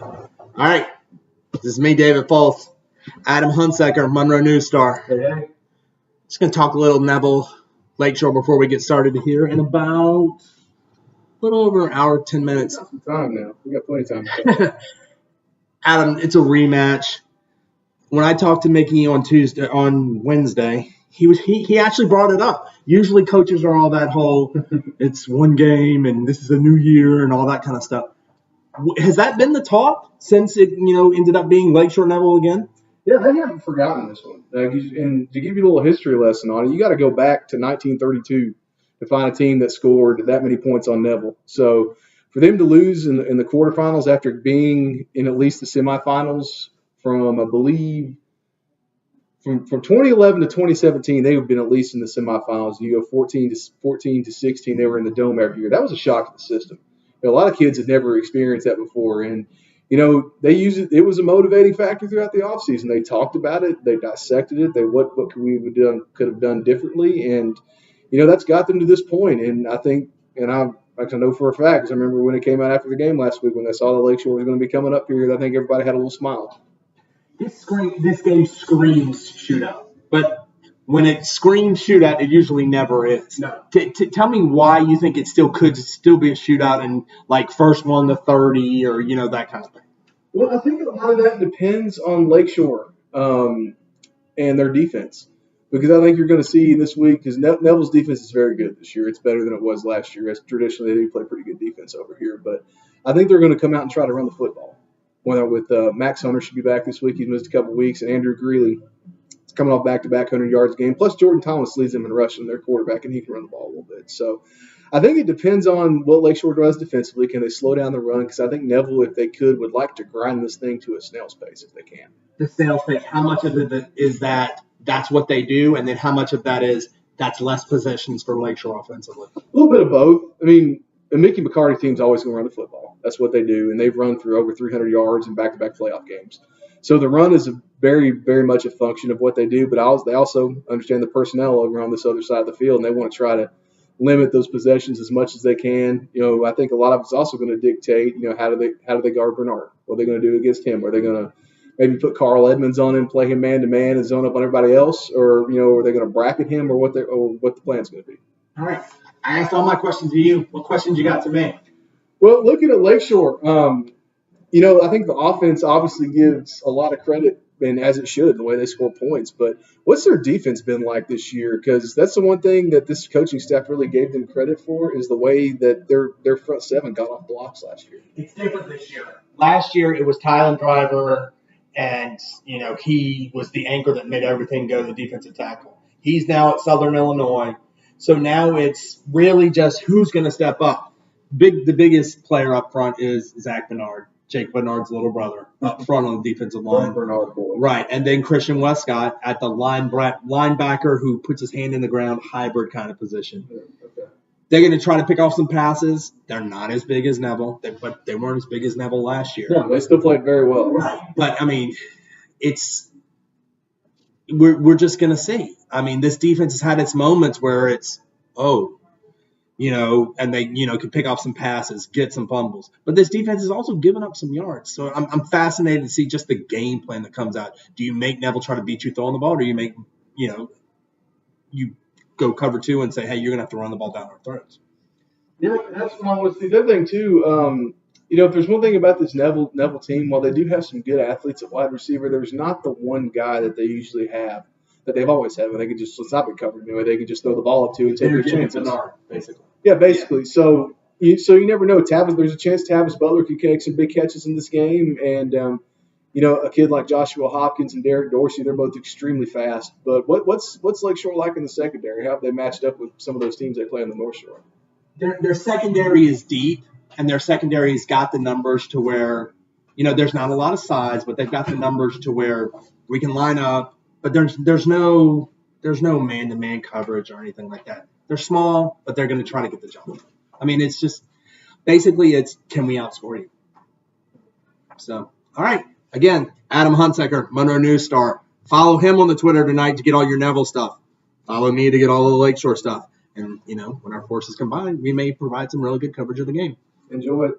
All right. This is me, David Folse. Adam Hunsucker, Monroe News-Star. Hey. Just going to talk a little Neville Lakeshore before we get started here in about a little over an hour, 10 minutes. We got some time now. We got plenty of time. Adam, it's a rematch. When I talked to Mickey on Wednesday, he actually brought it up. Usually coaches are all that whole, it's one game and this is a new year and all that kind of stuff. Has that been the talk since it ended up being Lakeshore-Neville again? Yeah, they haven't forgotten this one. And to give you a little history lesson on it, you got to go back to 1932 to find a team that scored that many points on Neville. So for them to lose in the quarterfinals after being in at least the semifinals from, I believe, from 2011 to 2017, they have been at least in the semifinals. You go 14 to 16, they were in the dome every year. That was a shock to the system. A lot of kids had never experienced that before, and they used it. It was a motivating factor throughout the offseason. They talked about it, they dissected it. What could have done differently, and that's got them to this point. And I think, and I know for a fact, because I remember when it came out after the game last week when they saw the Lakeshore was going to be coming up here, I think everybody had a little smile. This game screams shootout, but when it screams shootout, it usually never is. No. Tell me why you think it could still be a shootout and like first 1 to 30 or that kind of thing. Well, I think a lot of that depends on Lakeshore and their defense, because I think you're going to see this week, because Neville's defense is very good this year. It's better than it was last year. As traditionally, they do play pretty good defense over here, but I think they're going to come out and try to run the football. With Max Hunter should be back this week. He's missed a couple weeks, and Andrew Greeley is coming off back-to-back 100-yards game. Plus, Jordan Thomas leads them in rushing, their quarterback, and he can run the ball a little bit. So I think it depends on what Lakeshore does defensively. Can they slow down the run? Because I think Neville, if they could, would like to grind this thing to a snail's pace if they can. The snail's pace, how much of it is that's what they do, and then how much of that is that's less possessions for Lakeshore offensively? A little bit of both. I mean, the Mickey McCarty team's always going to run the football. That's what they do, and they've run through over 300 yards in back-to-back playoff games. So the run is very, very much a function of what they do, but they also understand the personnel over on this other side of the field, and they want to try to limit those possessions as much as they can. I think a lot of it's also going to dictate, how do they guard Bernard? What are they going to do against him? Are they going to maybe put Carl Edmonds on him, play him man-to-man, and zone up on everybody else, or are they going to bracket him, or what the plan's going to be? All right. I asked all my questions to you. What questions you got to me? Well, looking at Lakeshore, I think the offense obviously gives a lot of credit, and as it should, the way they score points. But what's their defense been like this year? Because that's the one thing that this coaching staff really gave them credit for, is the way that their front seven got off blocks last year. It's different this year. Last year it was Tylen Driver, and he was the anchor that made everything go to the defensive tackle. He's now at Southern Illinois. So now it's really just who's going to step up. The biggest player up front is Zach Bernard, Jake Bernard's little brother, up front on the defensive line. Bernard boy. Right, and then Christian Westcott at the linebacker who puts his hand in the ground, hybrid kind of position. Okay. They're going to try to pick off some passes. They're not as big as Neville, but they weren't as big as Neville last year. No, they still played very well. Right, but I mean, we're just going to see. I mean, this defense has had its moments where it's, and they, can pick off some passes, get some fumbles. But this defense has also given up some yards. So I'm fascinated to see just the game plan that comes out. Do you make Neville try to beat you throwing the ball, or do you make, you go cover two and say, hey, you're going to have to run the ball down our throats? Yeah, that's what I want to see. The other thing, too, if there's one thing about this Neville team, while they do have some good athletes at wide receiver, there's not the one guy that they usually have that they've always had where they can just stop it covered. They can just throw the ball up to and take their chances. Bernard, basically. Yeah, basically. Yeah. So you never know. There's a chance Tavis Butler could make some big catches in this game, and a kid like Joshua Hopkins and Derek Dorsey, they're both extremely fast. But what's Lakeshore like in the secondary? How have they matched up with some of those teams they play on the North Shore? Their secondary is deep, and their secondary's got the numbers to where, there's not a lot of size, but they've got the numbers to where we can line up. But there's no man-to-man coverage or anything like that. They're small, but they're going to try to get the job done. I mean, it's just basically can we outscore you? So, all right. Again, Adam Hunsucker, Monroe News-Star. Follow him on the Twitter tonight to get all your Neville stuff. Follow me to get all the Lakeshore stuff. And, when our forces combine, we may provide some really good coverage of the game. Enjoy it.